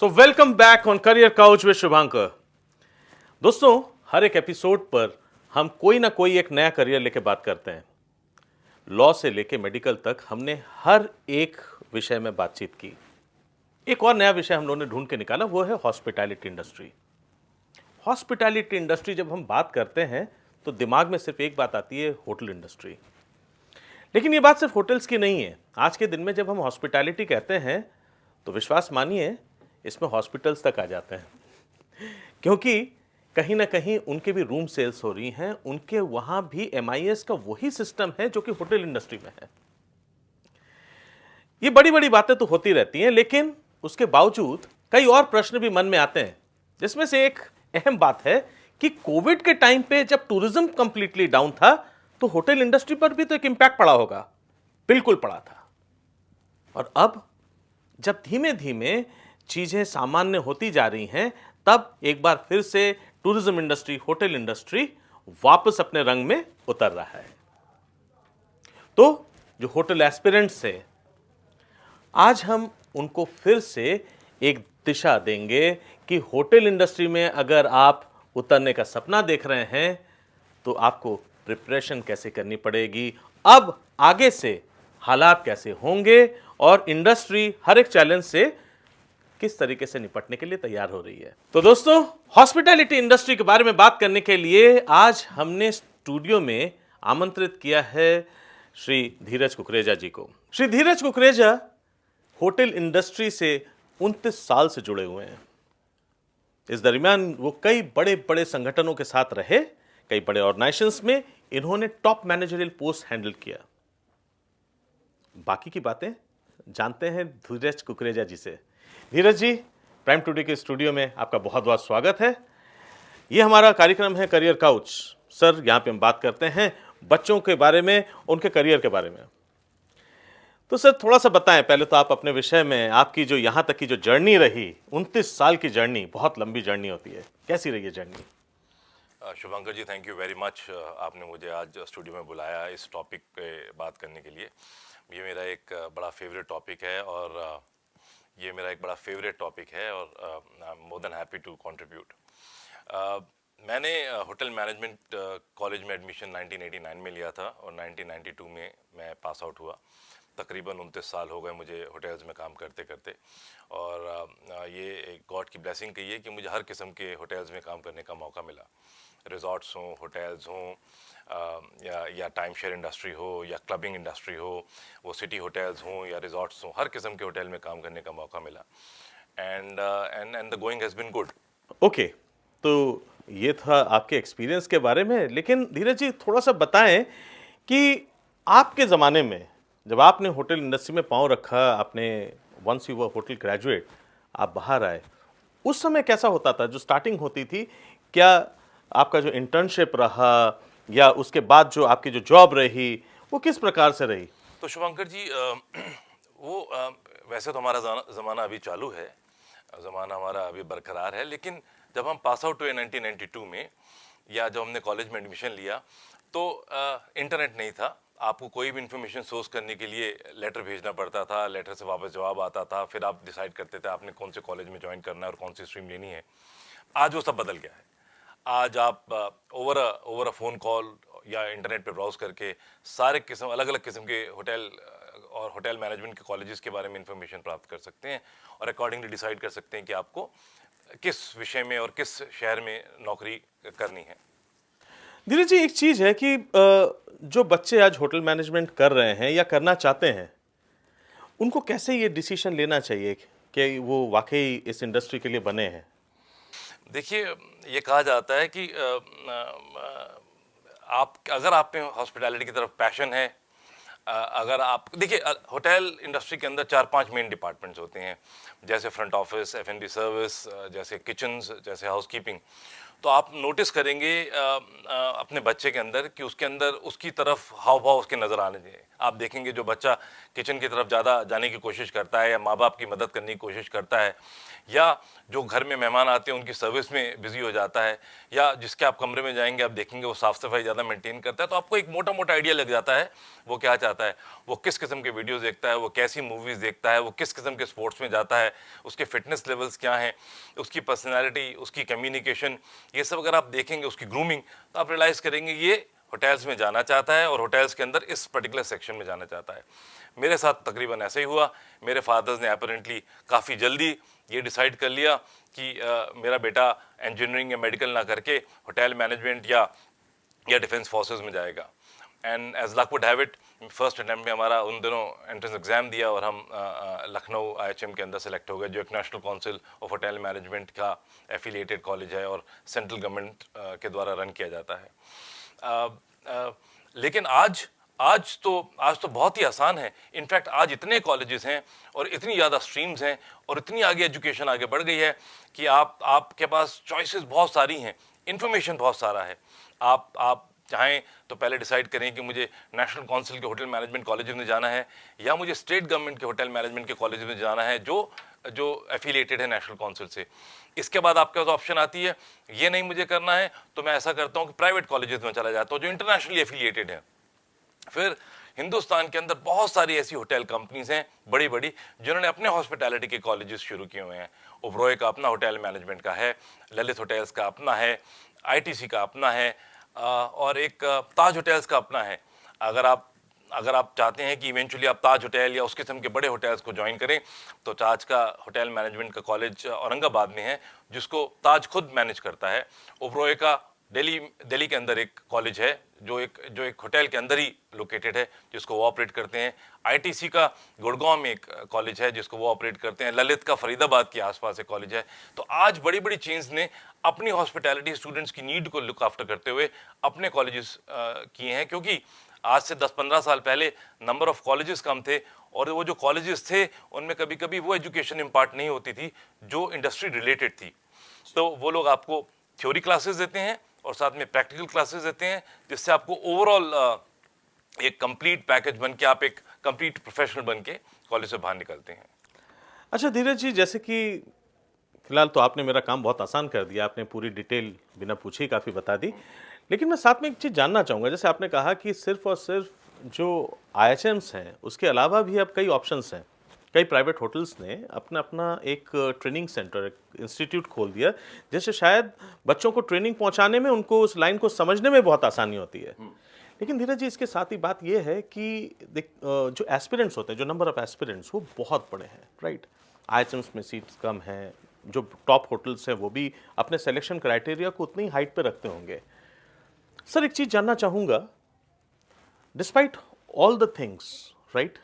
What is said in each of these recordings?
So welcome back on career couch with Shubhankar. दोस्तों, हर एक episode पर हम कोई ना कोई एक नया करियर लेके बात करते हैं। लॉ से लेके मेडिकल तक हमने हर एक विषय में बातचीत की। एक और नया विषय हम लोगों ने ढूंढ के निकाला, वो है हॉस्पिटैलिटी इंडस्ट्री। हॉस्पिटैलिटी इंडस्ट्री जब हम बात करते हैं तो दिमाग में सिर्फ एक बात आती है, होटल इंडस्ट्री। लेकिन ये बात सिर्फ होटल्स की नहीं है। आज के दिन में जब हम हॉस्पिटैलिटी कहते हैं तो विश्वास मानिए, इसमें हॉस्पिटल्स तक आ जाते हैं, क्योंकि कहीं ना कहीं उनके भी रूम सेल्स हो रही हैं। उनके वहां भी MIS का वही सिस्टम है जो कि होटल इंडस्ट्री में है। ये बड़ी बड़ी बातें तो होती रहती हैं, लेकिन उसके बावजूद कई और प्रश्न भी मन में आते हैं, जिसमें से एक अहम बात है कि कोविड के टाइम पे जब टूरिज्म कंप्लीटली डाउन था तो होटल इंडस्ट्री पर भी तो एक इंपैक्ट पड़ा होगा। बिल्कुल पड़ा था। और अब जब धीमे धीमे चीजें सामान्य होती जा रही हैं, तब एक बार फिर से टूरिज्म इंडस्ट्री, होटल इंडस्ट्री वापस अपने रंग में उतर रहा है। तो जो होटल एस्पिरेंट्स है, आज हम उनको फिर से एक दिशा देंगे कि होटल इंडस्ट्री में अगर आप उतरने का सपना देख रहे हैं तो आपको प्रिपरेशन कैसे करनी पड़ेगी, अब आगे से हालात कैसे होंगे और इंडस्ट्री हर एक चैलेंज से किस तरीके से निपटने के लिए तैयार हो रही है। तो दोस्तों, हॉस्पिटैलिटी इंडस्ट्री के बारे में बात करने के लिए आज हमने स्टूडियो में आमंत्रित किया है श्री धीरज कुकरेजा जी को। श्री धीरज कुकरेजा होटल इंडस्ट्री से 29 साल से जुड़े हुए हैं। इस दरमियान वो कई बड़े बड़े संगठनों के साथ रहे, कई बड़े ऑर्गेनाइजेशंस में इन्होंने टॉप मैनेजरियल पोस्ट हैंडल किया। बाकी की बातें जानते हैं धीरज कुकरेजा जी से। धीरज जी, प्राइम टुडे के स्टूडियो में आपका बहुत बहुत स्वागत है। ये हमारा कार्यक्रम है करियर काउच। सर, यहाँ पे हम बात करते हैं बच्चों के बारे में, उनके करियर के बारे में। तो सर, थोड़ा सा बताएं पहले तो आप अपने विषय में, आपकी जो यहाँ तक की जो जर्नी रही, 29 साल की जर्नी, बहुत लंबी जर्नी होती है, कैसी रही है journey? Shubhankar ji, thank you very much. आपने मुझे आज स्टूडियो में बुलाया इस टॉपिक पे बात करने के लिए। ये मेरा एक बड़ा फेवरेट टॉपिक है और I am more than happy to contribute. मैंने होटल मैनेजमेंट कॉलेज में एडमिशन 1989 में लिया था और 1992 में मैं पास आउट हुआ। तकरीबन 29 साल हो गए मुझे होटल्स में काम करते करते, और ये एक गॉड की ब्लेसिंग कही है कि मुझे हर किस्म के होटल्स में काम करने का मौका मिला। रिजॉर्ट्स हों, होटल्स हों, या टाइम शेयर इंडस्ट्री हो, या क्लबिंग इंडस्ट्री हो, वो सिटी होटल्स हों या रिजॉर्ट्स हों, हर किस्म के होटल में काम करने का मौका मिला। And the going has been good. Okay, तो ये था आपके एक्सपीरियंस के बारे में। लेकिन धीरज जी, थोड़ा सा बताएं कि आपके ज़माने में जब आपने होटल इंडस्ट्री में पाँव रखा, आपने once you were hotel graduate, आप बाहर आए, उस समय कैसा होता था? जो स्टार्टिंग होती थी, क्या आपका जो इंटर्नशिप रहा या उसके बाद जो आपकी जो जॉब रही, वो किस प्रकार से रही? तो शुभंकर जी, वैसे तो हमारा ज़माना अभी चालू है, ज़माना हमारा अभी बरकरार है, लेकिन जब हम पास आउट हुए 1992 में, या जब हमने कॉलेज में एडमिशन लिया, तो इंटरनेट नहीं था। आपको कोई भी इंफॉर्मेशन सोर्स करने के लिए लेटर भेजना पड़ता था, लेटर से वापस जवाब आता था, फिर आप डिसाइड करते थे आपने कौन से कॉलेज में ज्वाइन करना है और कौन सी स्ट्रीम लेनी है। आज वो सब बदल गया है। आज आप ओवर अ फ़ोन कॉल या इंटरनेट पे ब्राउज करके सारे किस्म, अलग अलग किस्म के होटल और होटल मैनेजमेंट के कॉलेजेस के बारे में इंफॉर्मेशन प्राप्त कर सकते हैं और अकॉर्डिंगली डिसाइड कर सकते हैं कि आपको किस विषय में और किस शहर में नौकरी करनी है। धीरज जी, एक चीज़ है कि जो बच्चे आज होटल मैनेजमेंट कर रहे हैं या करना चाहते हैं, उनको कैसे ये डिसीजन लेना चाहिए कि वो वाकई इस इंडस्ट्री के लिए बने हैं? देखिए, ये कहा जाता है कि अगर आप में हॉस्पिटैलिटी की तरफ पैशन है, अगर आप देखिए, होटल इंडस्ट्री के अंदर 4-5 मेन डिपार्टमेंट्स होते हैं, जैसे फ्रंट ऑफिस, F&B सर्विस, जैसे किचन्स, जैसे हाउसकीपिंग। तो आप नोटिस करेंगे अपने बच्चे के अंदर कि उसके अंदर उसकी तरफ हाव भाव उसके नज़र आने चाहिए। आप देखेंगे जो बच्चा किचन की तरफ ज़्यादा जाने की कोशिश करता है या माँ बाप की मदद करने की कोशिश करता है, या जो घर में मेहमान आते हैं उनकी सर्विस में बिजी हो जाता है, या जिसके आप कमरे में जाएंगे आप देखेंगे वो साफ़ सफाई ज़्यादा मेंटेन करता है, तो आपको एक मोटा मोटा आइडिया लग जाता है वो क्या चाहता है, वो किस किस्म के वीडियोज़ देखता है, वो कैसी मूवीज़ देखता है, वो किस किस्म के स्पोर्ट्स में जाता है, उसके फिटनेस लेवल्स क्या हैं, उसकी पर्सनैलिटी, उसकी कम्युनिकेशन, ये सब अगर आप देखेंगे, उसकी ग्रूमिंग, तो आप रियलाइज़ करेंगे ये होटल्स में जाना चाहता है और होटल्स के अंदर इस पर्टिकुलर सेक्शन में जाना चाहता है। मेरे साथ तकरीबन ऐसा ही हुआ। मेरे फादर्स ने अपेरेंटली काफ़ी जल्दी ये डिसाइड कर लिया कि मेरा बेटा इंजीनियरिंग या मेडिकल ना करके होटल मैनेजमेंट या डिफेंस फोर्सेस में जाएगा। And as luck would have it, first attempt में हमारा उन दिनों एंट्रेंस एग्ज़ाम दिया और हम लखनऊ IHM के अंदर सेलेक्ट हो गए, जो एक national council of hotel management का एफिलिएटेड कॉलेज है और सेंट्रल गवर्नमेंट के द्वारा रन किया जाता है। लेकिन आज तो बहुत ही आसान है। इनफैक्ट आज इतने कॉलेजेस हैं और इतनी ज़्यादा स्ट्रीम्स हैं और इतनी आगे एजुकेशन आगे बढ़ गई है कि आपके पास चॉइसेस बहुत सारी हैं, इंफॉर्मेशन बहुत सारा है। आप चाहें तो पहले डिसाइड करें कि मुझे नेशनल काउंसिल के होटल मैनेजमेंट कॉलेज में जाना है या मुझे स्टेट गवर्नमेंट के होटल मैनेजमेंट के कॉलेज में जाना है जो एफिलिएटेड है नेशनल काउंसिल से। इसके बाद आपके पास ऑप्शन आती है, ये नहीं मुझे करना है तो मैं ऐसा करता हूँ कि प्राइवेट कॉलेजेस में चला जाता हूँ जो इंटरनेशनली एफिलिएटेड है। फिर हिंदुस्तान के अंदर बहुत सारी ऐसी होटल कंपनीज हैं बड़ी बड़ी जिन्होंने अपने हॉस्पिटैलिटी के कॉलेजेस शुरू किए हुए हैं। ओबरॉय का अपना होटल मैनेजमेंट का है, ललित होटल्स का अपना है, ITC का अपना है, और एक ताज होटल्स का अपना है। अगर आप चाहते हैं कि इवेंचुअली आप ताज होटल या उस किस्म के बड़े होटल्स को ज्वाइन करें, तो ताज का होटल मैनेजमेंट का कॉलेज औरंगाबाद में है जिसको ताज खुद मैनेज करता है। ओबरॉय का दिल्ली के अंदर एक कॉलेज है जो एक होटल के अंदर ही लोकेटेड है जिसको वो ऑपरेट करते हैं। ITC का गुड़गांव में एक कॉलेज है जिसको वो ऑपरेट करते हैं। ललित का फरीदाबाद के आसपास एक कॉलेज है। तो आज बड़ी बड़ी चेन्स ने अपनी हॉस्पिटैलिटी स्टूडेंट्स की नीड को लुक आफ्टर करते हुए अपने कॉलेजेस किए हैं, क्योंकि आज से 10-15 साल पहले नंबर ऑफ कॉलेजेस कम थे और वो जो कॉलेजेस थे उनमें कभी कभी वो एजुकेशन इम्पार्ट नहीं होती थी जो इंडस्ट्री रिलेटेड थी। तो वो लोग आपको थ्योरी क्लासेस देते हैं और साथ में प्रैक्टिकल क्लासेस देते हैं, जिससे आपको ओवरऑल एक कंप्लीट पैकेज बन के आप एक कंप्लीट प्रोफेशनल बन के कॉलेज से बाहर निकलते हैं। अच्छा धीरज जी, जैसे कि फिलहाल तो आपने मेरा काम बहुत आसान कर दिया, आपने पूरी डिटेल बिना पूछे ही काफ़ी बता दी, लेकिन मैं साथ में एक चीज़ जानना चाहूँगा। जैसे आपने कहा कि सिर्फ और सिर्फ जो IHMs हैं उसके अलावा भी अब कई ऑप्शंस हैं। कई प्राइवेट होटल्स ने अपना अपना एक ट्रेनिंग सेंटर, एक इंस्टीट्यूट खोल दिया, जैसे शायद बच्चों को ट्रेनिंग पहुंचाने में, उनको उस लाइन को समझने में बहुत आसानी होती है। लेकिन धीरज जी, इसके साथ ही बात यह है कि जो एस्पिरेंट्स होते हैं, जो नंबर ऑफ एस्पिरेंट्स, वो बहुत बड़े हैं, राइट। IHMs में सीट्स कम हैं, जो टॉप होटल्स हैं वो भी अपने सिलेक्शन क्राइटेरिया को उतनी हाइट पे रखते होंगे। सर एक चीज़ जानना चाहूँगा, despite all the things, right,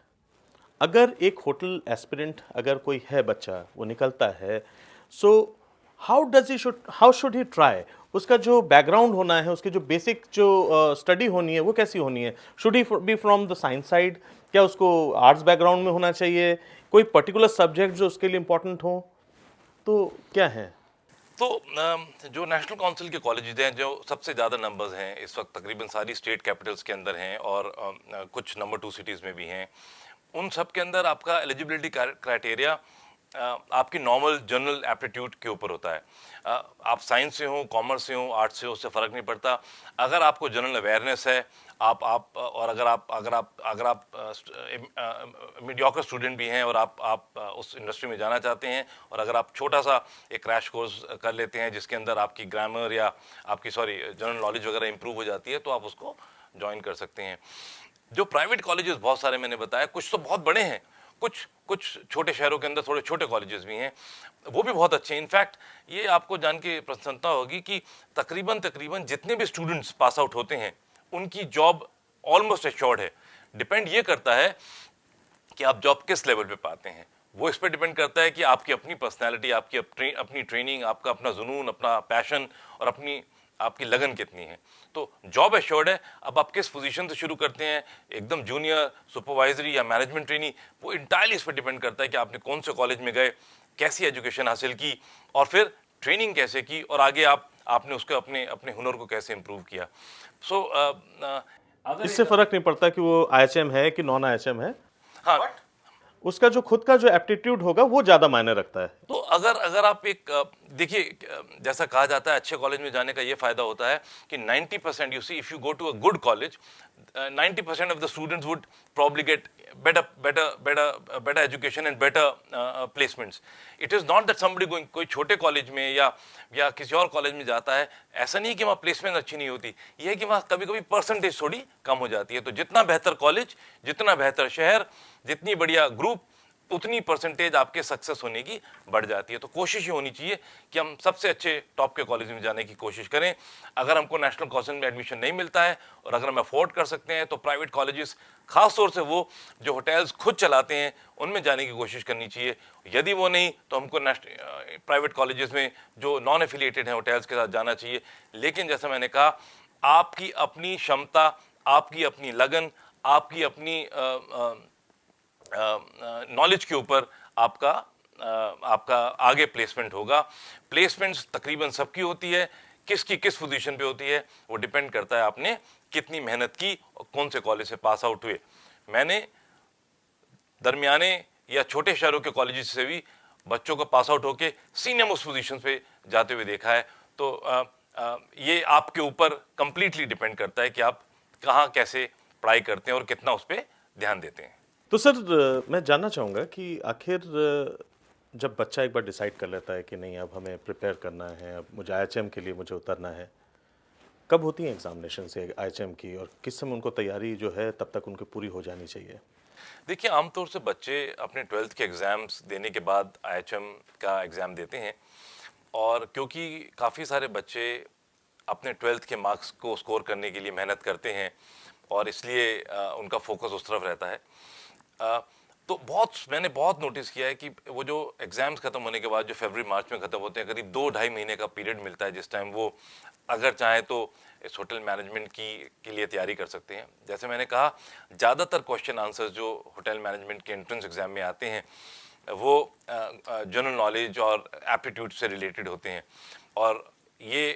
अगर एक होटल एस्पिरेंट, अगर कोई है बच्चा, वो निकलता है, so how should he try? उसका जो बैकग्राउंड होना है, उसकी जो बेसिक जो स्टडी होनी है वो कैसी होनी है? Should he be from the science side? क्या उसको आर्ट्स बैकग्राउंड में होना चाहिए? कोई पर्टिकुलर सब्जेक्ट जो उसके लिए इंपॉर्टेंट हो? तो क्या है? तो जो नेशनल काउंसिल के कॉलेजेस हैं, जो सबसे ज़्यादा नंबर्स हैं इस वक्त तकरीबन सारी स्टेट कैपिटल्स के अंदर हैं और कुछ नंबर 2 सिटीज़ में भी हैं, उन सब के अंदर आपका एलिजिबिलिटी क्राइटेरिया आपकी नॉर्मल जनरल एप्टीट्यूड के ऊपर होता है। आप साइंस से हो, कॉमर्स से हो, आर्ट्स से हो, उससे फ़र्क नहीं पड़ता। अगर आपको जनरल अवेयरनेस है, आप और अगर आप मीडियोकर स्टूडेंट भी हैं और आप उस इंडस्ट्री में जाना चाहते हैं, और अगर आप छोटा सा एक क्रैश कोर्स कर लेते हैं जिसके अंदर आपकी ग्रामर या आपकी जनरल नॉलेज वगैरह इंप्रूव हो जाती है, तो आप उसको ज्वाइन कर सकते हैं। जो प्राइवेट कॉलेजेस बहुत सारे मैंने बताया, कुछ तो बहुत बड़े हैं, कुछ छोटे शहरों के अंदर थोड़े छोटे कॉलेजेस भी हैं, वो भी बहुत अच्छे हैं। इनफैक्ट ये आपको जान के प्रसन्नता होगी कि तकरीबन जितने भी स्टूडेंट्स पास आउट होते हैं उनकी जॉब ऑलमोस्ट एश्योर्ड है। डिपेंड ये करता है कि आप जॉब किस लेवल पे पाते हैं, वो इस पर डिपेंड करता है कि आपकी अपनी पर्सनैलिटी, आपकी अपनी ट्रेनिंग, आपका अपना जुनून, अपना पैशन और आपकी लगन कितनी है। तो जॉब एश्योर्ड है। अब आप किस पोजीशन से शुरू करते हैं, एकदम जूनियर, सुपरवाइजरी या मैनेजमेंट ट्रेनी, वो इंटायरली इस पर डिपेंड करता है कि आपने कौन से कॉलेज में गए, कैसी एजुकेशन हासिल की और फिर ट्रेनिंग कैसे की, और आगे आप आपने उसको अपने अपने हुनर को कैसे इम्प्रूव किया। सो अगर इससे फर्क नहीं पड़ता कि वो आईएचएम है कि नॉन आईएचएम है, हाँ, उसका जो खुद का जो एप्टीट्यूड होगा वो ज्यादा मायने रखता है। तो अगर अगर आप एक देखिए, जैसा कहा जाता है अच्छे कॉलेज में जाने का ये फायदा होता है कि 90%, you see, if you go to a good college, 90% of the students would probably get better education and better placements. It is not that somebody going कोई छोटे कॉलेज में या किसी और कॉलेज में जाता है, ऐसा नहीं कि वहाँ प्लेसमेंट अच्छी नहीं होती, ये है कि वहाँ कभी कभी परसेंटेज थोड़ी कम हो जाती है। तो जितना बेहतर कॉलेज, जितना बेहतर शहर, जितनी बढ़िया ग्रुप, उतनी परसेंटेज आपके सक्सेस होने की बढ़ जाती है। तो कोशिश ये होनी चाहिए कि हम सबसे अच्छे टॉप के कॉलेज में जाने की कोशिश करें। अगर हमको नेशनल कॉलेज में एडमिशन नहीं मिलता है और अगर हम अफोर्ड कर सकते हैं तो प्राइवेट कॉलेजेस, खास तौर से वो जो होटल्स खुद चलाते हैं, उनमें जाने की कोशिश करनी चाहिए। यदि वो नहीं तो हमको प्राइवेट कॉलेजेस में जो नॉन एफिलिएटेड हैं होटल्स के साथ जाना चाहिए। लेकिन जैसा मैंने कहा, आपकी अपनी क्षमता, आपकी अपनी लगन, आपकी अपनी नॉलेज के ऊपर आपका आगे प्लेसमेंट होगा। प्लेसमेंट्स तकरीबन सबकी होती है, किसकी किस पोजीशन पे होती है वो डिपेंड करता है आपने कितनी मेहनत की और कौन से कॉलेज से पास आउट हुए। मैंने दरमियाने या छोटे शहरों के कॉलेज से भी बच्चों को पास आउट होके सीनियर मोस्ट पोजीशन पे जाते हुए देखा है। तो ये आपके ऊपर कंप्लीटली डिपेंड करता है कि आप कहाँ कैसे पढ़ाई करते हैं और कितना उस पर ध्यान देते हैं। तो सर, मैं जानना चाहूँगा कि आखिर जब बच्चा एक बार डिसाइड कर लेता है कि नहीं अब हमें प्रिपेयर करना है, अब मुझे आईएचएम के लिए मुझे उतरना है, कब होती है एग्जामिनेशन से आईएचएम की और किस समय उनको तैयारी जो है तब तक उनकी पूरी हो जानी चाहिए? देखिए, आमतौर से बच्चे अपने 12th के एग्ज़ाम्स देने के बाद आईएचएम का एग्ज़ाम देते हैं, और क्योंकि काफ़ी सारे बच्चे अपने 12th के मार्क्स को स्कोर करने के लिए मेहनत करते हैं और इसलिए उनका फोकस उस तरफ रहता है। तो मैंने बहुत नोटिस किया है कि वो जो एग्ज़ाम्स ख़त्म होने के बाद जो फरवरी मार्च में ख़त्म होते हैं, करीब 2-2.5 महीने का पीरियड मिलता है जिस टाइम वो अगर चाहे तो इस होटल मैनेजमेंट के लिए तैयारी कर सकते हैं। जैसे मैंने कहा, ज़्यादातर क्वेश्चन आंसर्स जो होटल मैनेजमेंट के एंट्रेंस एग्ज़ाम में आते हैं वो जनरल नॉलेज और एप्टीट्यूड से रिलेटेड होते हैं, और ये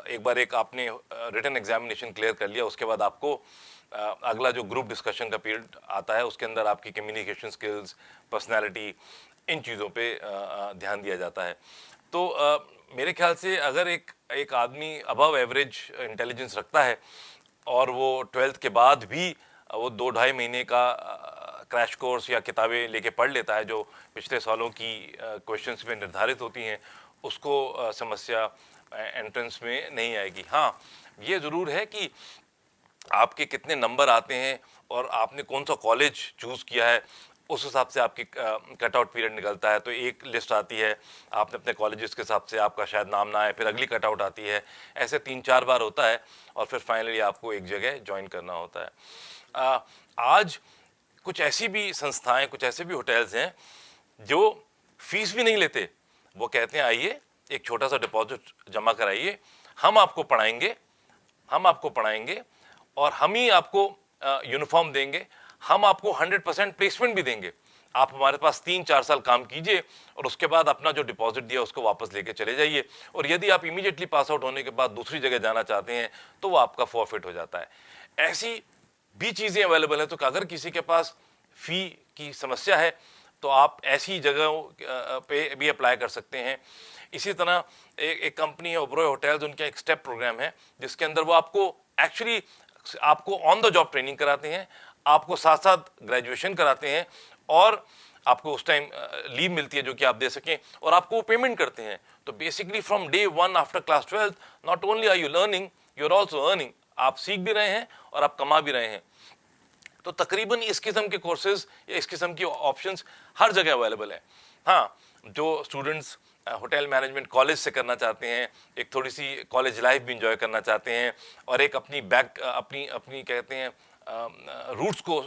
एक बार आपने रिटन एग्जामिनेशन क्लियर कर लिया, उसके बाद आपको अगला जो ग्रुप डिस्कशन का पीरियड आता है उसके अंदर आपकी कम्युनिकेशन स्किल्स, पर्सनालिटी, इन चीज़ों पे ध्यान दिया जाता है। तो मेरे ख्याल से अगर एक आदमी अबव एवरेज इंटेलिजेंस रखता है और वो 12th के बाद भी वो 2-2.5 महीने का क्रैश कोर्स या किताबें लेके पढ़ लेता है जो पिछले सालों की क्वेश्चंस पे निर्धारित होती हैं, उसको समस्या एंट्रेंस में नहीं आएगी। हाँ, ये ज़रूर है कि आपके कितने नंबर आते हैं और आपने कौन सा कॉलेज चूज़ किया है, उस हिसाब से आपकी कट आउट पीरियड निकलता है। तो एक लिस्ट आती है, आपने अपने कॉलेजेस के हिसाब से आपका शायद नाम ना आए, फिर अगली कट आउट आती है, ऐसे 3-4 बार होता है और फिर फाइनली आपको एक जगह ज्वाइन करना होता है। आज कुछ ऐसी भी संस्थाएं, कुछ ऐसे भी होटल्स हैं जो फीस भी नहीं लेते। वो कहते हैं आइए, एक छोटा सा डिपॉजिट जमा कराइए, हम आपको पढ़ाएंगे और हम ही आपको यूनिफॉर्म देंगे, हम आपको 100% प्लेसमेंट भी देंगे। आप हमारे पास 3-4 साल काम कीजिए और उसके बाद अपना जो डिपॉजिट दिया उसको वापस लेके चले जाइए, और यदि आप इमीडिएटली पास आउट होने के बाद दूसरी जगह जाना चाहते हैं तो वो आपका फॉरफिट हो जाता है। ऐसी भी चीज़ें अवेलेबल हैं। तो अगर किसी के पास फ़ी की समस्या है तो आप ऐसी जगहों पे भी अप्लाई कर सकते हैं। इसी तरह एक कंपनी है ओबरॉय होटल्स, उनका एक स्टेप प्रोग्राम है जिसके अंदर वो आपको ऑन द जॉब ट्रेनिंग कराते हैं, आपको साथ साथ ग्रेजुएशन कराते हैं और आपको उस टाइम लीव मिलती है जो कि आप दे सकें, और आपको वो पेमेंट करते हैं। तो basically from day 1 after class 12 not only are you learning, you are also earning. आप सीख भी रहे हैं और आप कमा भी रहे हैं। तो तकरीबन इस किस्म के कोर्सेज या इस किस्म की ऑप्शंस हर जगह अवेलेबल है। हाँ, जो स्टूडेंट्स होटल मैनेजमेंट कॉलेज से करना चाहते हैं, एक थोड़ी सी कॉलेज लाइफ भी इंजॉय करना चाहते हैं और एक अपनी कहते हैं रूट्स को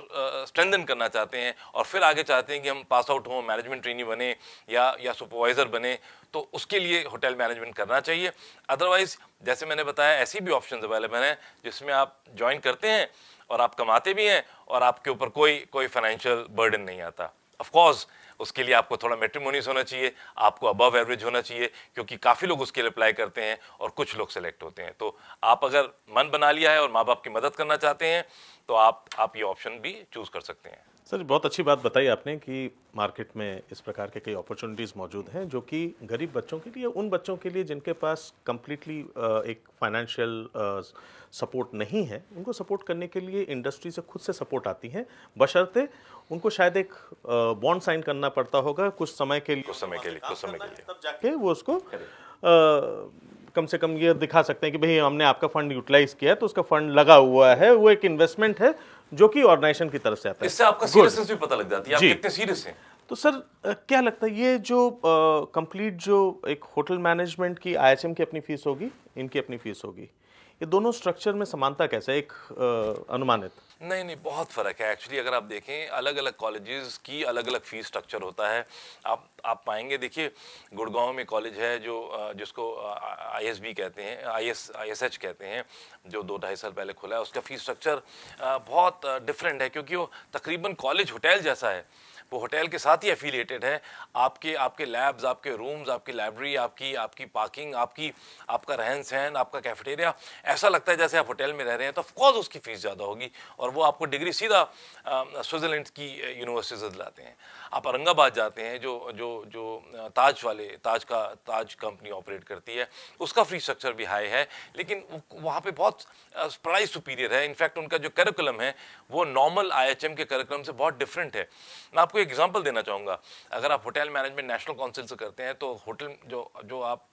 स्ट्रेंथन करना चाहते हैं और फिर आगे चाहते हैं कि हम पास आउट हों, मैनेजमेंट ट्रेनी बने या सुपरवाइज़र बने, तो उसके लिए होटल मैनेजमेंट करना चाहिए। अदरवाइज़ जैसे मैंने बताया, ऐसी भी ऑप्शंस अवेलेबल हैं जिसमें आप ज्वाइन करते हैं और आप कमाते भी हैं और आपके ऊपर कोई फाइनेंशियल बर्डन नहीं आता। ऑफ कोर्स उसके लिए आपको थोड़ा मैट्रिमोनियस होना चाहिए, आपको अबव एवरेज होना चाहिए, क्योंकि काफ़ी लोग उसके लिए अप्लाई करते हैं और कुछ लोग सेलेक्ट होते हैं। तो आप अगर मन बना लिया है और माँ बाप की मदद करना चाहते हैं तो आप ये ऑप्शन भी चूज़ कर सकते हैं। सर बहुत अच्छी बात बताई आपने कि मार्केट में इस प्रकार के कई अपॉर्चुनिटीज़ मौजूद हैं जो कि गरीब बच्चों के लिए, उन बच्चों के लिए जिनके पास कम्प्लीटली एक फाइनेंशियल सपोर्ट नहीं है, उनको सपोर्ट करने के लिए इंडस्ट्री से खुद से सपोर्ट आती हैं, बशर्ते उनको शायद एक बॉन्ड साइन करना पड़ता होगा कुछ समय के लिए, तब जाके वो उसको कम से कम ये दिखा सकते हैं कि भाई हमने आपका फंड यूटिलाइज किया है, तो उसका फंड लगा हुआ है, वो एक इन्वेस्टमेंट है जो कि ऑर्गेनाइजेशन की तरफ से आता है। इससे आपका सीरियसनेस भी पता लग जाती है, आप कितने सीरियस हैं। तो सर क्या लगता है ये जो कंप्लीट जो एक होटल मैनेजमेंट की आईएचएम की अपनी फीस होगी, इनकी अपनी फीस होगी, ये दोनों स्ट्रक्चर में समानता कैसा है, एक अनुमानित? नहीं, बहुत फ़र्क है एक्चुअली। अगर आप देखें अलग अलग कॉलेजेस की अलग अलग फ़ीस स्ट्रक्चर होता है। आप पाएंगे, देखिए गुड़गांव में कॉलेज है जो जिसको आईएसबी कहते हैं, आईएसएच कहते हैं, जो 2-2.5 साल पहले खुला है। उसका फ़ीस स्ट्रक्चर बहुत डिफरेंट है, क्योंकि वो तकरीबन कॉलेज होटल जैसा है, वो होटल के साथ ही एफिलिएटेड है। आपके लैब्स, आपके रूम्स, आपकी लाइब्रेरी, आपकी पार्किंग, आपका रहन सहन, आपका कैफेटेरिया, ऐसा लगता है जैसे आप होटल में रह रहे हैं। तो ऑफकोर्स उसकी फ़ीस ज़्यादा होगी और वो आपको डिग्री सीधा स्विट्ज़रलैंड की यूनिवर्सिटी से दिलाते हैं। आप औरंगाबाद जाते हैं, जो ताज कंपनी ऑपरेट करती है, उसका फ़ीस स्ट्रक्चर भी हाई है, लेकिन वहाँ पे बहुत पढ़ाई सुपीरियर है। इनफैक्ट उनका जो करिकुलम है वो नॉर्मल आईएचएम के करिकुलम से बहुत डिफरेंट है। मैं आपको एक एग्जांपल देना चाहूँगा। अगर आप होटल मैनेजमेंट नेशनल काउंसिल से करते हैं तो होटल जो आप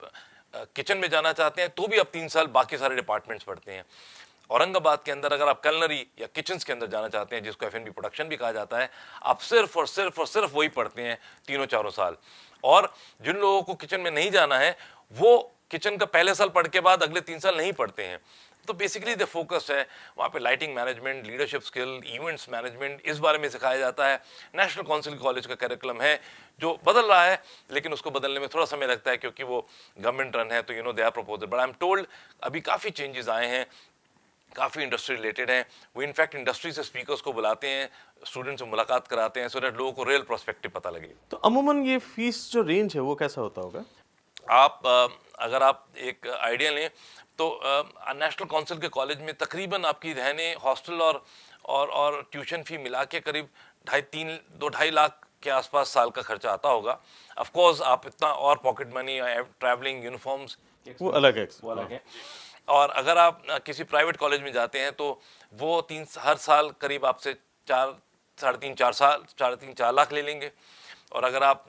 किचन में जाना चाहते हैं तो भी आप 3 साल बाकी सारे डिपार्टमेंट्स पढ़ते हैं। औरंगाबाद के अंदर अगर आप कलनरी या किचन्स के अंदर जाना चाहते हैं, जिसको एफएनबी प्रोडक्शन भी कहा जाता है, आप सिर्फ और सिर्फ वही पढ़ते हैं 3-4 साल। और जिन लोगों को किचन में नहीं जाना है वो किचन का पहले साल पढ़ के बाद अगले 3 साल नहीं पढ़ते हैं। तो बेसिकली द फोकस है वहाँ पे lighting management, leadership skill, events management, इस बारे में सिखाया जाता है। नेशनल काउंसिल कॉलेज का करिकुलम है जो बदल रहा है, लेकिन उसको बदलने में थोड़ा समय लगता है क्योंकि वो गवर्नमेंट रन है, तो they are proposal. But I am told अभी काफ़ी चेंजेस आए हैं, काफ़ी इंडस्ट्री रिलेटेड हैं। वो इनफैक्ट इंडस्ट्री से स्पीकर्स को बुलाते हैं, स्टूडेंट से मुलाकात कराते हैं, सो दैट लोगों को रियल पर्सपेक्टिव पता लगे। तो अमूमन ये फीस जो रेंज है वो कैसा होता होगा? अगर आप एक आइडिया लें तो नेशनल काउंसिल के कॉलेज में तकरीबन आपकी रहने, हॉस्टल और ट्यूशन फी मिला के करीब 2-2.5 लाख के आसपास साल का खर्चा आता होगा। ऑफ कोर्स आप इतना और पॉकेट मनी, ट्रैवलिंग, यूनिफॉर्म्स वो अलग है। और अगर आप किसी प्राइवेट कॉलेज में जाते हैं तो वो हर साल करीब आपसे 3.5-4 लाख ले लेंगे। और अगर आप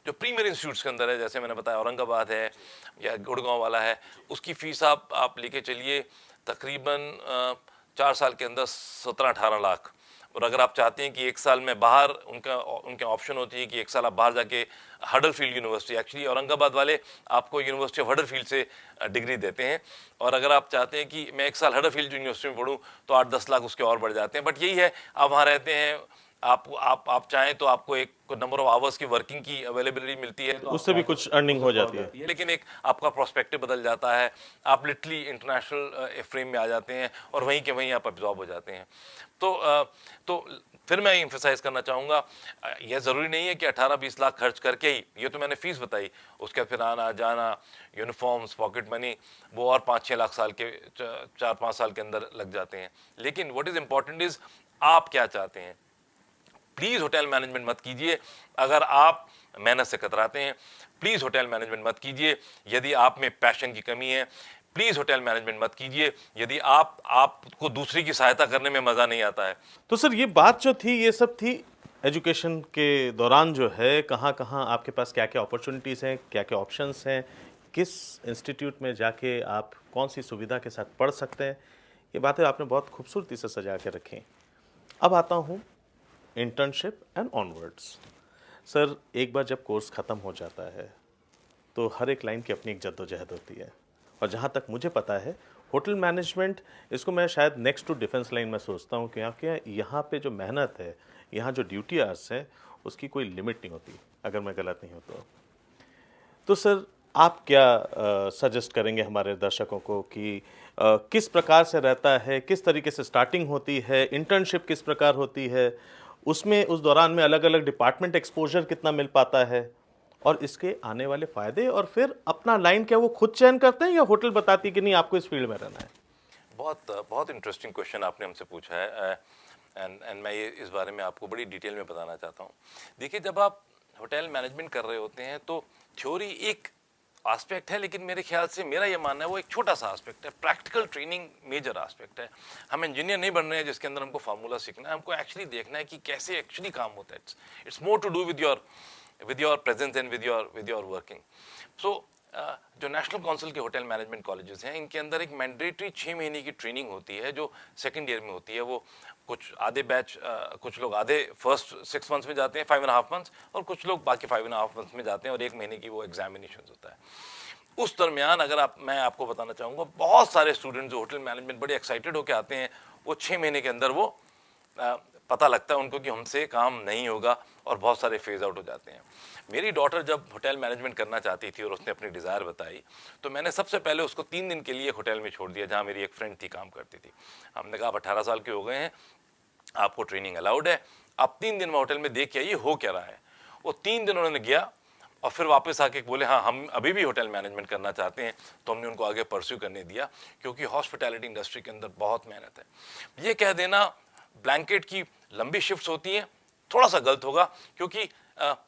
जो प्रीमियर इंस्टीट्यूट्स के अंदर है, जैसे मैंने बताया औरंगाबाद है या गुड़गांव वाला है, उसकी फ़ीस आप लेके चलिए तकरीबन 4 साल के अंदर 17-18 लाख। और अगर आप चाहते हैं कि 1 साल में बाहर, उनके ऑप्शन होती है कि 1 साल आप बाहर जाके हडर्सफील्ड यूनिवर्सिटी, एक्चुअली औरंगाबाद वाले आपको यूनिवर्सिटी ऑफ हडर्सफील्ड से डिग्री देते हैं। और अगर आप चाहते हैं कि मैं 1 साल हडर्सफील्ड यूनिवर्सिटी में पढ़ूँ तो 8-10 लाख उसके और बढ़ जाते हैं। बट यही है, आप वहाँ रहते हैं, आप चाहें तो आपको एक नंबर ऑफ आवर्स की वर्किंग की अवेलेबिलिटी मिलती है, तो उससे भी कुछ अर्निंग हो जाती है। लेकिन एक आपका प्रोस्पेक्टिव बदल जाता है, आप लिटरली इंटरनेशनल फ्रेम में आ जाते हैं और वहीं के वहीं आप एब्जॉर्ब हो जाते हैं। तो फिर मैं एम्फसाइज करना चाहूँगा, यह ज़रूरी नहीं है कि 18-20 लाख खर्च करके ही, ये तो मैंने फ़ीस बताई, उसके बाद फिर आना जाना, यूनिफॉर्म्स, पॉकेट मनी, वो और 5-6 लाख साल के 4-5 साल के अंदर लग जाते हैं। लेकिन व्हाट इज़ इम्पॉर्टेंट इज़ आप क्या चाहते हैं। प्लीज़ होटल मैनेजमेंट मत कीजिए अगर आप मेहनत से कतराते हैं। प्लीज़ होटल मैनेजमेंट मत कीजिए यदि आप में पैशन की कमी है। प्लीज़ होटल मैनेजमेंट मत कीजिए यदि आपको दूसरी की सहायता करने में मज़ा नहीं आता है। तो सर ये बात जो थी, ये सब थी एजुकेशन के दौरान जो है, कहाँ कहाँ आपके पास क्या क्या अपॉर्चुनिटीज़ हैं, क्या क्या ऑप्शंस हैं, किस इंस्टीट्यूट में जाके आप कौन सी सुविधा के साथ पढ़ सकते हैं, ये बातें आपने बहुत खूबसूरती से सजा के रखी। अब आता हूँ इंटर्नशिप एंड ऑनवर्ड्स। सर एक बार जब कोर्स ख़त्म हो जाता है तो हर एक लाइन की अपनी एक जद्दोजहद होती है, और जहाँ तक मुझे पता है होटल मैनेजमेंट, इसको मैं शायद नेक्स्ट टू डिफेंस लाइन में सोचता हूँ, क्योंकि यहाँ पे जो मेहनत है, यहाँ जो ड्यूटी आवर्स हैं, उसकी कोई लिमिट नहीं होती, अगर मैं गलत नहीं हूँ तो सर आप क्या सजेस्ट करेंगे हमारे दर्शकों को कि किस प्रकार से रहता है, किस तरीके से स्टार्टिंग होती है, इंटर्नशिप किस प्रकार होती है, उसमें उस दौरान में अलग अलग डिपार्टमेंट एक्सपोजर कितना मिल पाता है, और इसके आने वाले फायदे, और फिर अपना लाइन क्या वो खुद चयन करते हैं या होटल बताती है कि नहीं आपको इस फील्ड में रहना है? बहुत बहुत इंटरेस्टिंग क्वेश्चन आपने हमसे पूछा है, एंड मैं ये इस बारे में आपको बड़ी डिटेल में बताना चाहता हूँ। देखिए, जब आप होटल मैनेजमेंट कर रहे होते हैं तो थ्योरी एक एस्पेक्ट है, लेकिन मेरे ख्याल से मेरा ये मानना है वो एक छोटा सा एस्पेक्ट है। प्रैक्टिकल ट्रेनिंग मेजर एस्पेक्ट है। हम इंजीनियर नहीं बन रहे हैं जिसके अंदर हमको फार्मूला सीखना है, हमको एक्चुअली देखना है कि कैसे एक्चुअली काम होता है। It's more to do with your presence and with your working. So जो नेशनल काउंसिल के होटल मैनेजमेंट कॉलेजेस हैं, इनके अंदर एक मैंडेटरी 6 महीने की ट्रेनिंग होती है जो सेकंड ईयर में होती है। वो कुछ आधे बैच, कुछ लोग आधे फर्स्ट 6 मंथ्स में जाते हैं, 5.5 मंथ्स, और कुछ लोग बाकी 5.5 मंथ्स में जाते हैं, और 1 महीने की वो एग्जामिनेशन होता है। उस दरमियान अगर मैं आपको बताना चाहूँगा, बहुत सारे स्टूडेंट जो होटल मैनेजमेंट बड़े एक्साइटेड होकर आते हैं, वो 6 महीने के अंदर वो पता लगता है उनको कि हमसे काम नहीं होगा, और बहुत सारे फेज आउट हो जाते हैं। मेरी डॉटर जब होटल मैनेजमेंट करना चाहती थी और उसने अपनी डिज़ायर बताई, तो मैंने सबसे पहले उसको 3 दिन के लिए होटल में छोड़ दिया जहाँ मेरी एक फ्रेंड थी, काम करती थी। हमने कहा आप 18 साल के हो गए हैं, आपको ट्रेनिंग अलाउड है, आप 3 दिन में होटल में देख के आइए हो क्या रहा है। वो 3 दिन उन्होंने गया और फिर वापस आके बोले हाँ हम अभी भी होटल मैनेजमेंट करना चाहते हैं। तो हमने उनको आगे परस्यू करने दिया, क्योंकि हॉस्पिटैलिटी इंडस्ट्री के अंदर बहुत मेहनत है। ये कह देना ब्लैंकेट की लंबी शिफ्ट्स होती हैं थोड़ा सा गलत होगा, क्योंकि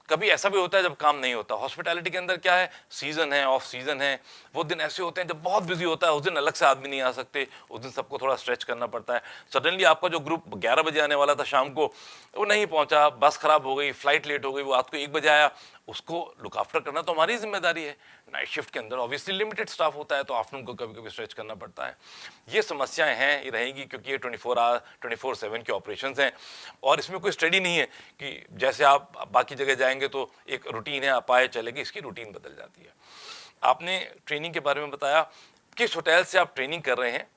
कभी ऐसा भी होता है जब काम नहीं होता। हॉस्पिटैलिटी के अंदर क्या है, सीजन है, ऑफ सीजन है, वो दिन ऐसे होते हैं जब बहुत बिजी होता है, उस दिन अलग से आदमी नहीं आ सकते, उस दिन सबको थोड़ा स्ट्रेच करना पड़ता है। सडनली आपका जो ग्रुप 11 बजे आने वाला था शाम को, वो नहीं पहुंचा, बस खराब हो गई, फ्लाइट लेट हो गई, वो रात को 1 बजे आया, उसको लुक आफ्टर करना तो हमारी जिम्मेदारी है। नाइट शिफ्ट के अंदर ऑब्वियसली लिमिटेड स्टाफ होता है, तो आफ्टरनून को कभी कभी स्ट्रेच करना पड़ता है। ये समस्याएं हैं, ये रहेंगी, क्योंकि ये 24/7 के ऑपरेशंस हैं, और इसमें कोई स्टडी नहीं है कि जैसे आप बाकी जगह जाएंगे तो एक रूटीन है, आप आए चलेंगे, इसकी रूटीन बदल जाती है। आपने ट्रेनिंग के बारे में बताया, किस होटल से आप ट्रेनिंग कर रहे हैं,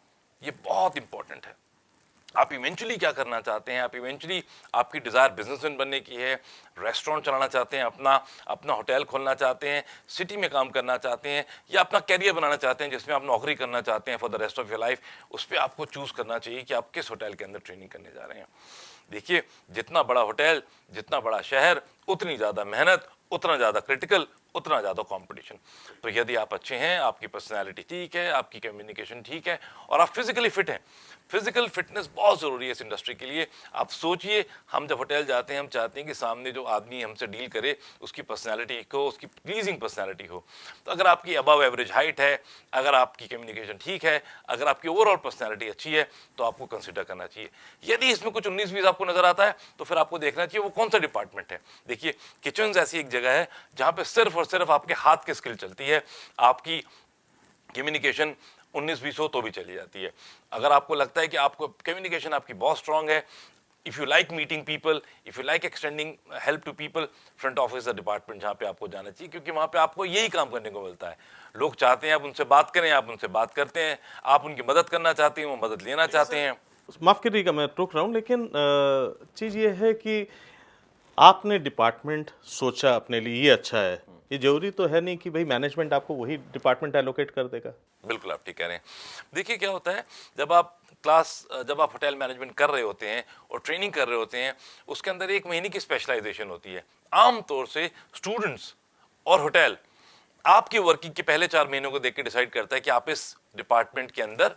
ये बहुत इंपॉर्टेंट है। आप इवेंचुअली क्या करना चाहते हैं, आप इवेंचुअली आपकी डिज़ायर बिजनेसमैन बनने की है, रेस्टोरेंट चलाना चाहते हैं, अपना होटल खोलना चाहते हैं, सिटी में काम करना चाहते हैं, या अपना कैरियर बनाना चाहते हैं जिसमें आप नौकरी करना चाहते हैं for the rest of your life, उस पर आपको चूज़ करना चाहिए कि आप किस होटल के अंदर ट्रेनिंग करने जा रहे हैं। देखिए, जितना बड़ा होटल, जितना बड़ा शहर, उतनी ज़्यादा मेहनत, उतना ज़्यादा क्रिटिकल, उतना ज़्यादा कंपटीशन। तो यदि आप अच्छे हैं, आपकी पर्सनालिटी ठीक है, आपकी कम्युनिकेशन ठीक है, और आप फिजिकली फिट हैं, फिजिकल फिटनेस बहुत ज़रूरी है इस इंडस्ट्री के लिए। आप सोचिए, हम जब होटल जाते हैं, हम चाहते हैं कि सामने जो आदमी हमसे डील करे उसकी पर्सनालिटी हो, उसकी प्लीजिंग पर्सनालिटी हो। तो अगर आपकी अबव एवरेज हाइट है, अगर आपकी कम्युनिकेशन ठीक है, अगर आपकी ओवरऑल पर्सनालिटी अच्छी है, तो आपको कंसिडर करना चाहिए। यदि इसमें कुछ 19-20 आपको नजर आता है, तो फिर आपको देखना चाहिए वो कौन सा डिपार्टमेंट है। देखिए, किचन ऐसी एक जगह है जहाँ पे सिर्फ और सिर्फ आपके हाथ की स्किल चलती है, आपकी कम्युनिकेशन 19-20 हो तो भी चली जाती है। अगर आपको लगता है कि आपको कम्युनिकेशन आपकी बहुत स्ट्रांग है, if you like meeting people, if you like extending help to people, front office department जहाँ पे आपको जाना चाहिए, क्योंकि वहाँ पे आपको यही काम करने को मिलता है। लोग चाहते हैं आप उनसे बात करें, आप उनसे बात करते हैं, आप उनकी मदद करना चाहते हैं, वो मदद लेना चाहते हैं। माफ़ करिएगा मैं रोक रहा हूँ, लेकिन चीज़ ये है कि आपने डिपार्टमेंट सोचा अपने लिए, ये अच्छा है। ये जरूरी तो है नहीं कि भाई मैनेजमेंट आपको वही डिपार्टमेंट एलोकेट कर देगा। बिल्कुल आप ठीक कह रहे हैं। देखिए, क्या होता है, जब आप होटल मैनेजमेंट कर रहे होते हैं और ट्रेनिंग कर रहे होते हैं, उसके अंदर 1 महीने की स्पेशलाइजेशन होती है। आमतौर से स्टूडेंट्स और होटल आपकी वर्किंग के पहले 4 महीनों को देख के डिसाइड करता है कि आप इस डिपार्टमेंट के अंदर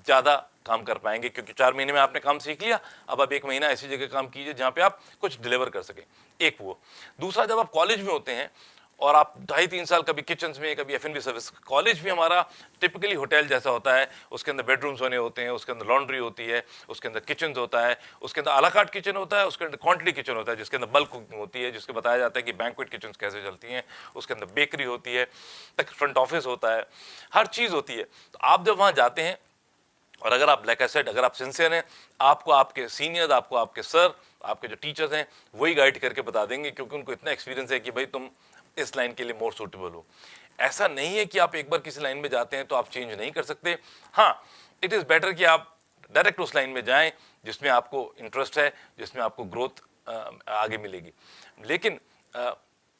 ज़्यादा काम कर पाएंगे, क्योंकि 4 महीने में आपने काम सीख लिया। अब आप 1 महीना ऐसी जगह काम कीजिए जहाँ पे आप कुछ डिलीवर कर सकें। एक वो। दूसरा, जब आप कॉलेज में होते हैं और आप 2.5-3 साल कभी किचन में, कभी F&B सर्विस, कॉलेज भी हमारा टिपिकली होटल जैसा होता है। उसके अंदर बेडरूम्स बने होते हैं, उसके अंदर लॉन्ड्री होती है, उसके अंदर किचन होता है, उसके अंदर अला कार्ट किचन होता है, उसके अंदर क्वांटिटी किचन होता है जिसके अंदर बल्क कुकिंग होती है, जिसके बताया जाता है कि बैंक्वेट किचन कैसे चलती हैं, उसके अंदर बेकरी होती है, तक फ्रंट ऑफिस होता है, हर चीज़ होती है। तो आप जब वहाँ जाते हैं, और अगर आप लाइक आई सेड, अगर आप सिंसियर हैं, आपको आपके सीनियर्स, आपको आपके सर, आपके जो टीचर्स हैं, वही गाइड करके बता देंगे, क्योंकि उनको इतना एक्सपीरियंस है कि भाई तुम इस लाइन के लिए मोर सूटेबल हो। ऐसा नहीं है कि आप एक बार किसी लाइन में जाते हैं तो आप चेंज नहीं कर सकते। हाँ, इट इज़ बेटर कि आप डायरेक्ट उस लाइन में जाएं जिसमें आपको इंटरेस्ट है, जिसमें आपको ग्रोथ आगे मिलेगी। लेकिन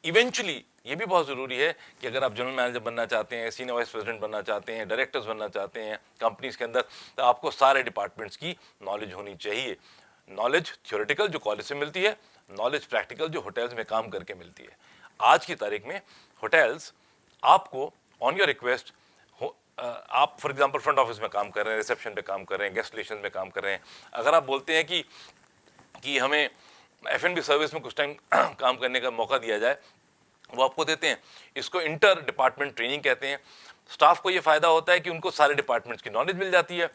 इवेंचुअली ये भी बहुत ज़रूरी है कि अगर आप जनरल मैनेजर बनना चाहते हैं, सीनियर वाइस प्रेसिडेंट बनना चाहते हैं, डायरेक्टर्स बनना चाहते हैं कंपनीज के अंदर, तो आपको सारे डिपार्टमेंट्स की नॉलेज होनी चाहिए। नॉलेज थ्योरेटिकल जो कॉलेज से मिलती है, नॉलेज प्रैक्टिकल जो होटल्स में काम करके मिलती है। आज की तारीख में होटल्स आपको ऑन योर रिक्वेस्ट, आप फॉर एग्जांपल फ्रंट ऑफिस में काम कर रहे हैं, रिसेप्शन पे काम कर रहे हैं, गेस्ट रिलेशन में काम कर रहे हैं, अगर आप बोलते हैं कि हमें F&B सर्विस में कुछ टाइम काम करने का मौका दिया जाए, वो आपको देते हैं। इसको इंटर डिपार्टमेंट ट्रेनिंग कहते हैं। स्टाफ को ये फ़ायदा होता है कि उनको सारे डिपार्टमेंट्स की नॉलेज मिल जाती है।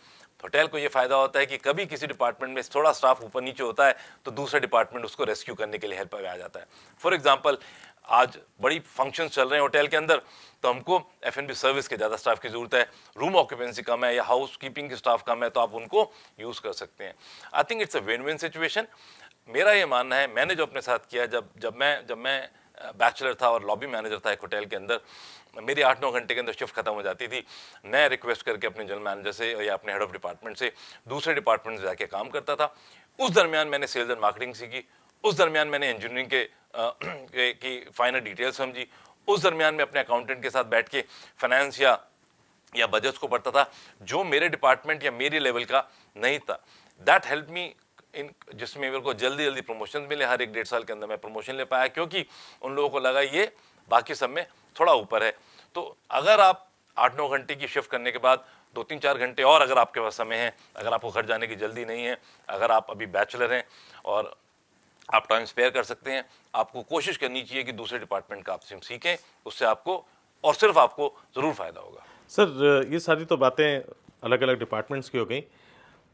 होटल को ये फ़ायदा होता है कि कभी किसी डिपार्टमेंट में थोड़ा स्टाफ ऊपर नीचे होता है तो दूसरा डिपार्टमेंट उसको रेस्क्यू करने के लिए हेल्प में आ जाता है। फॉर एग्जांपल, आज बड़ी फंक्शंस चल रहे हैं होटल के अंदर, तो हमको F&B सर्विस के ज़्यादा स्टाफ की ज़रूरत है, रूम ऑक्यूपेंसी कम है या हाउस कीपिंग की स्टाफ कम है, तो आप उनको यूज़ कर सकते हैं। I think it's a win win situation. मेरा ये मानना है, मैंने जो अपने साथ किया, जब मैं बैचलर था और लॉबी मैनेजर था एक होटल के अंदर, मेरी 8-9 घंटे के अंदर शिफ्ट खत्म हो जाती थी। मैं रिक्वेस्ट करके अपने जनरल मैनेजर से या अपने हेड ऑफ डिपार्टमेंट से दूसरे डिपार्टमेंट से जाके काम करता था। उस दरमियान मैंने सेल्स एंड मार्केटिंग सीखी, उस दरमियान मैंने इंजीनियरिंग की फाइनल डिटेल्स समझी, उस दरमियान में अपने अकाउंटेंट के साथ बैठ के फाइनेंस या बजट्स को पढ़ता था, जो मेरे डिपार्टमेंट या मेरे लेवल का नहीं था। दैट हेल्प मी जिसमें मेरे को जल्दी प्रमोशन मिले। हर 1-1.5 साल के अंदर मैं प्रमोशन ले पाया, क्योंकि उन लोगों को लगा ये बाकी सब में थोड़ा ऊपर है। तो अगर आप 8-9 घंटे की शिफ्ट करने के बाद 2-3-4 घंटे और अगर आपके पास समय है, अगर आपको घर जाने की जल्दी नहीं है, अगर आप अभी बैचलर हैं और आप टाइम स्पेयर कर सकते हैं, आपको कोशिश करनी चाहिए कि दूसरे डिपार्टमेंट का आप सीखें। उससे आपको और सिर्फ आपको ज़रूर फ़ायदा होगा। सर, ये सारी तो बातें अलग अलग डिपार्टमेंट्स की हो गई,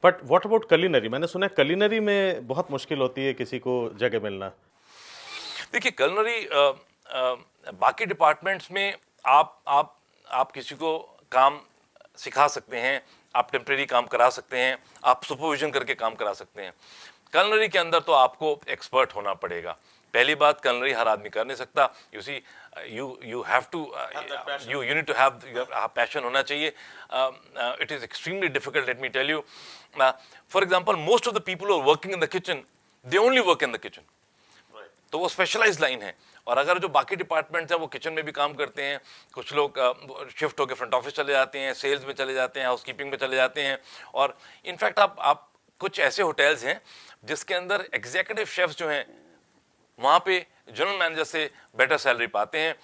बट व्हाट अबाउट कलिनरी? मैंने सुना है कलिनरी में बहुत मुश्किल होती है किसी को जगह मिलना। देखिए, कलिनरी बाकी डिपार्टमेंट्स में आप किसी को काम सिखा सकते हैं, आप टेम्परेरी काम करा सकते हैं, आप सुपरविजन करके काम करा सकते हैं। कलिनरी के अंदर तो आपको एक्सपर्ट होना पड़ेगा। पहली बात, कलिनरी हर आदमी कर नहीं सकता। You see, you have to you need to have passion होना चाहिए। It is extremely difficult, let me tell you. For example, most of the people are working in the kitchen, they only work in the kitchen. तो वो specialise line है। और अगर जो बाकी departments हैं वो किचन में भी काम करते हैं, कुछ लोग शिफ्ट होकर फ्रंट ऑफिस चले जाते हैं, सेल्स में चले जाते हैं, हाउसकीपिंग में चले जाते हैं। और इनफैक्ट आप कुछ ऐसे होटल्स हैं जिसके अंदर एग्जीक्यूटिव शेफ्स जो हैं, वहाँ पे जनरल मैनेजर से बेटर सैलरी पाते हैं,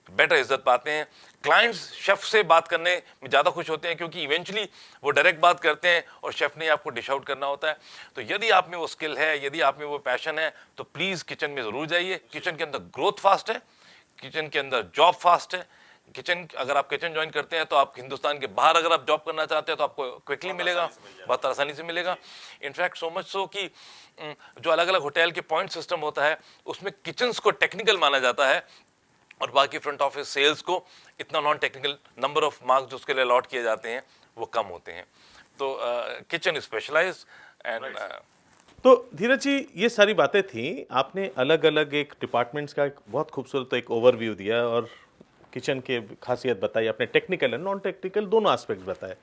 बेटर इज्जत पाते हैं। क्लाइंट्स शेफ से बात करने में ज़्यादा खुश होते हैं, क्योंकि इवेंचुअली वो डायरेक्ट बात करते हैं और शेफ ने आपको डिश आउट करना होता है। तो यदि आप में वो स्किल है, यदि आप में वो पैशन है, तो प्लीज़ किचन में ज़रूर जाइए। किचन के अंदर ग्रोथ फास्ट है, किचन के अंदर जॉब फास्ट है। किचन, अगर आप किचन ज्वाइन करते हैं तो आप हिंदुस्तान के बाहर अगर आप जॉब करना चाहते हैं तो आपको क्विकली मिलेगा, बहुत आसानी से मिलेगा। इनफैक्ट सो मच सो कि जो अलग अलग होटल के पॉइंट सिस्टम होता है, उसमें किचन्स को टेक्निकल माना जाता है और बाकी फ्रंट ऑफिस सेल्स को इतना non technical number of marks जो उसके लिए अलॉट किए जाते हैं वो कम होते हैं। तो किचन स्पेशलाइज्ड एंड तो धीरज जी, ये सारी बातें थी, आपने अलग अलग एक डिपार्टमेंट्स का एक बहुत खूबसूरत एक ओवरव्यू दिया और किचन की खासियत बताई, आपने टेक्निकल एंड नॉन टेक्निकल दोनों एस्पेक्ट्स बताए।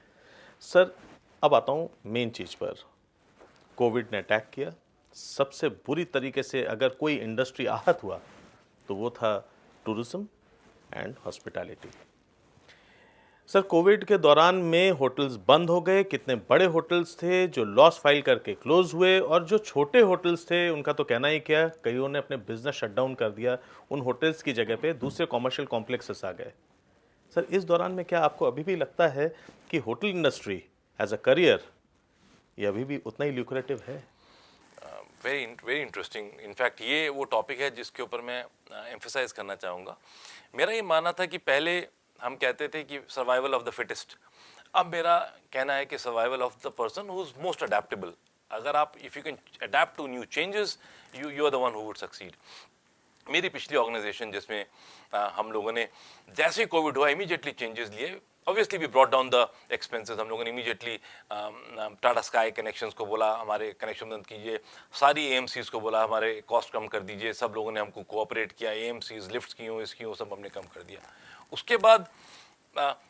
सर, अब आता हूँ मेन चीज़ पर। कोविड ने अटैक किया, सबसे बुरी तरीके से अगर कोई इंडस्ट्री आहत हुआ तो वो था tourism and hospitality. Sir, Covid के दौरान में होटल्स बंद हो गए। कितने बड़े होटल्स थे जो लॉस फाइल करके क्लोज हुए, और जो छोटे होटल्स थे उनका तो कहना ही क्या, कईयों ने अपने बिजनेस शटडाउन कर दिया। उन होटल्स की जगह पे दूसरे कॉमर्शियल कॉम्प्लेक्सेस आ गए। सर, इस दौरान में क्या आपको अभी भी लगता है कि hotel industry as a career ये अभी भी उतना ही ल्यूक्रेटिव है? Very interesting. इनफैक्ट ये वो टॉपिक है जिसके ऊपर मैं एम्फसाइज करना चाहूँगा। मेरा ये मानना था कि पहले हम कहते थे कि सर्वाइवल ऑफ द फिटेस्ट। अब मेरा कहना है कि survival of the person who is most adaptable. अगर आप, if you can adapt to new changes, you are the one who would succeed. मेरी पिछली ऑर्गेनाइजेशन जिसमें हम लोगों ने जैसे ही कोविड हुआ इमीडिएटली चेंजेस लिए। Obviously we brought down the expenses. हम लोगों ने इमीडिएटली टाटा स्काई कनेक्शंस को बोला हमारे कनेक्शन बंद कीजिए, सारी एएमसीज को बोला हमारे कॉस्ट कम कर दीजिए। सब लोगों ने हमको कोऑपरेट किया, एएमसीज लिफ्ट की हो, इसकी हो, सब हमने कम कर दिया। उसके बाद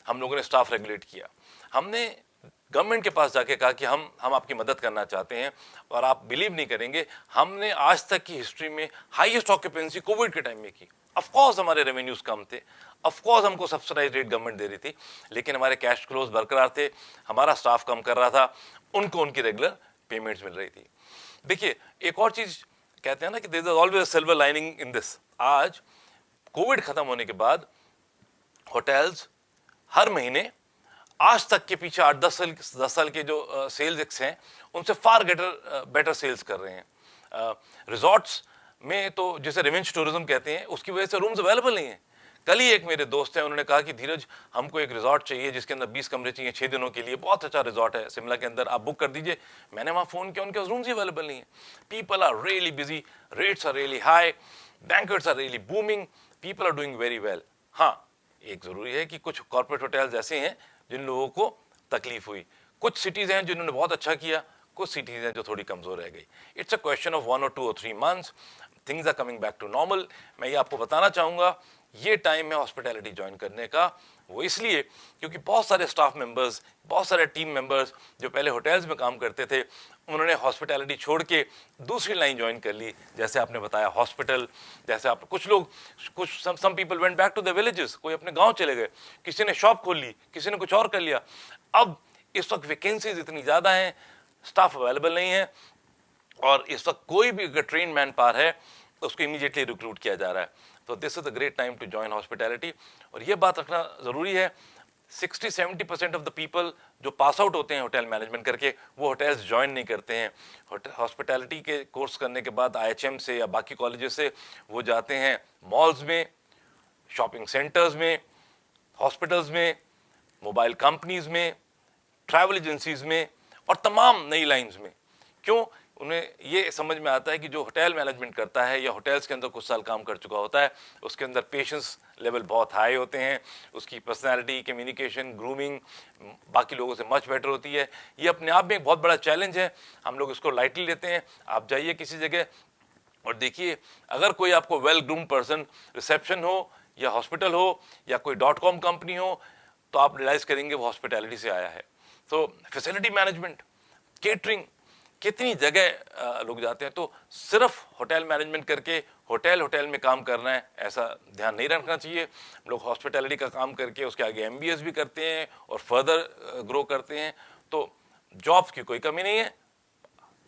हम लोगों ने स्टाफ रेगुलेट किया। हमने गवर्नमेंट के पास जाके कहा कि हम आपकी मदद करना चाहते हैं, और आप बिलीव नहीं करेंगे, हमने आज तक की हिस्ट्री में हाईएस्ट ऑक्यूपेंसी कोविड के टाइम में की। ऑफ कोर्स हमारे रेवेन्यूज कम थे, ऑफ कोर्स हमको सब्सिडाइज रेट गवर्नमेंट दे रही थी, लेकिन हमारे कैश फ्लोज बरकरार थे, हमारा स्टाफ कम कर रहा था, उनको उनकी रेगुलर पेमेंट्स मिल रही थी। देखिए एक और चीज़ कहते हैं ना कि there is always silver lining in this. आज कोविड खत्म होने के बाद होटल्स हर महीने आज तक के पीछे 8-10 साल के जो सेल्स हैं उनसे फार बेटर सेल्स कर रहे हैं। रिजॉर्ट्स में तो जिसे रिवेंज टूरिज्म कहते हैं उसकी वजह से रूम्स अवेलेबल नहीं है। कल ही एक मेरे दोस्त हैं, उन्होंने कहा कि धीरज हमको एक रिजॉर्ट चाहिए जिसके अंदर 20 कमरे चाहिए 6 दिनों के लिए, बहुत अच्छा रिजॉर्ट है शिमला के अंदर, आप बुक कर दीजिए। मैंने वहाँ फ़ोन किया, उनके रूम्स ही अवेलेबल नहीं है। People are really busy, rates are really high, banquets are really booming, people are doing very well. हाँ, एक ज़रूरी है कि कुछ कॉर्पोरेट होटल्स ऐसे हैं जिन लोगों को तकलीफ हुई, कुछ सिटीज़ हैं जिन्होंने बहुत अच्छा किया, कुछ सिटीज़ हैं जो थोड़ी कमज़ोर रह गई। It's a question of 1 or 2 or 3 months, things are coming back to normal. मैं ये आपको बताना चाहूँगा ये टाइम है हॉस्पिटैलिटी ज्वाइन करने का, वो इसलिए क्योंकि बहुत सारे स्टाफ मेंबर्स, बहुत सारे टीम मेंबर्स जो पहले होटल्स में काम करते थे उन्होंने हॉस्पिटैलिटी छोड़ के दूसरी लाइन ज्वाइन कर ली। जैसे आपने बताया हॉस्पिटल, जैसे आप कुछ लोग some people went back to the villages, कोई अपने गांव चले गए, किसी ने शॉप खोल ली, किसी ने कुछ और कर लिया। अब इस वक्त वैकेंसीज इतनी ज़्यादा हैं, स्टाफ अवेलेबल नहीं है और इस वक्त कोई भी अगर ट्रेन मैन पावर है तो उसको इमीडिएटली रिक्रूट किया जा रहा है। तो this is a great time to join hospitality. और ये बात रखना ज़रूरी है, 60-70% ऑफ द पीपल जो पास आउट होते हैं होटल मैनेजमेंट करके वो होटल्स ज्वाइन नहीं करते हैं। हॉस्पिटैलिटी के कोर्स करने के बाद IHM से या बाकी कॉलेजेस से वो जाते हैं मॉल्स में, शॉपिंग सेंटर्स में, हॉस्पिटल्स में, मोबाइल कंपनीज में, ट्रैवल एजेंसीज में और तमाम नई लाइंस में। क्यों? उन्हें ये समझ में आता है कि जो होटल मैनेजमेंट करता है या होटल्स के अंदर कुछ साल काम कर चुका होता है उसके अंदर पेशेंस लेवल बहुत हाई होते हैं, उसकी पर्सनालिटी, कम्युनिकेशन, ग्रूमिंग बाकी लोगों से मच बेटर होती है। ये अपने आप में एक बहुत बड़ा चैलेंज है, हम लोग इसको लाइटली लेते हैं। आप जाइए किसी जगह और देखिए, अगर कोई आपको वेल ग्रूम पर्सन रिसेप्शन हो या हॉस्पिटल हो या कोई .com कंपनी हो तो आप रियलाइज़ करेंगे वो हॉस्पिटैलिटी से आया है। तो फैसिलिटी मैनेजमेंट, केटरिंग, कितनी जगह लोग जाते हैं। तो सिर्फ होटल मैनेजमेंट करके होटल में काम करना है ऐसा ध्यान नहीं रखना चाहिए। लोग हॉस्पिटैलिटी का काम करके उसके आगे MBS भी करते हैं और फर्दर ग्रो करते हैं। तो जॉब्स की कोई कमी नहीं है,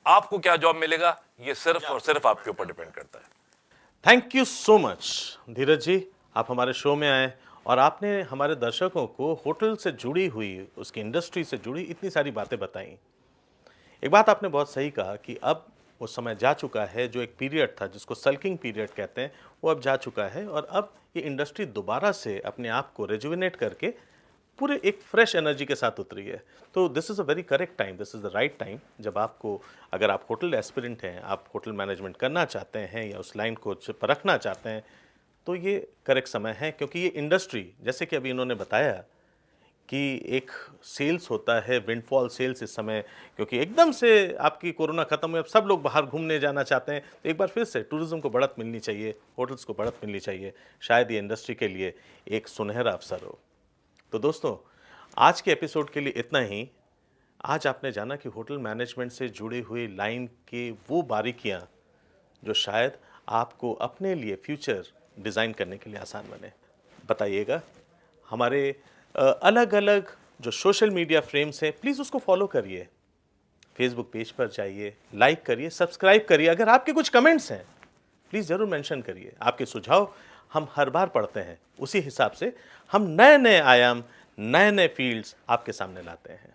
आपको क्या जॉब मिलेगा ये सिर्फ और सिर्फ आपके ऊपर डिपेंड करता है। थैंक यू सो मच धीरज जी, आप हमारे शो में आए और आपने हमारे दर्शकों को होटल से जुड़ी हुई, उसकी इंडस्ट्री से जुड़ी इतनी सारी बातें बताई। एक बात आपने बहुत सही कहा कि अब वो समय जा चुका है, जो एक पीरियड था जिसको सल्किंग पीरियड कहते हैं वो अब जा चुका है और अब ये इंडस्ट्री दोबारा से अपने आप को रिजुविनेट करके पूरे एक फ्रेश एनर्जी के साथ उतरी है। तो this is a very correct time, this is the right time जब आपको, अगर आप होटल एस्पिरेंट हैं, आप होटल मैनेजमेंट करना चाहते हैं या उस लाइन को परखना चाहते हैं तो ये करेक्ट समय है। क्योंकि ये इंडस्ट्री, जैसे कि अभी इन्होंने बताया कि एक सेल्स होता है, विंडफॉल सेल्स इस समय, क्योंकि एकदम से आपकी कोरोना खत्म हुई, अब सब लोग बाहर घूमने जाना चाहते हैं, तो एक बार फिर से टूरिज्म को बढ़त मिलनी चाहिए, होटल्स को बढ़त मिलनी चाहिए, शायद ये इंडस्ट्री के लिए एक सुनहरा अवसर हो। तो दोस्तों, आज के एपिसोड के लिए इतना ही। आज आपने जाना कि होटल मैनेजमेंट से जुड़ी हुई लाइन के वो बारीकियां जो शायद आपको अपने लिए फ्यूचर डिज़ाइन करने के लिए आसान बने। बताइएगा, हमारे अलग अलग जो सोशल मीडिया फ्रेम्स हैं प्लीज़ उसको फॉलो करिए, फेसबुक पेज पर जाइए, लाइक करिए, सब्सक्राइब करिए। अगर आपके कुछ कमेंट्स हैं प्लीज़ ज़रूर मेंशन करिए, आपके सुझाव हम हर बार पढ़ते हैं, उसी हिसाब से हम नए नए आयाम, नए नए फील्ड्स आपके सामने लाते हैं।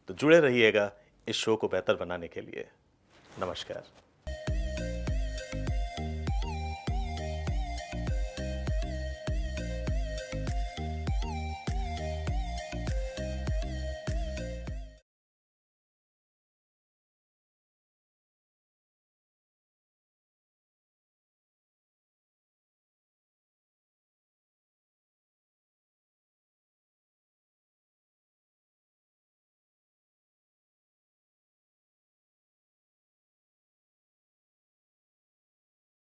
तो जुड़े रहिएगा इस शो को बेहतर बनाने के लिए। नमस्कार।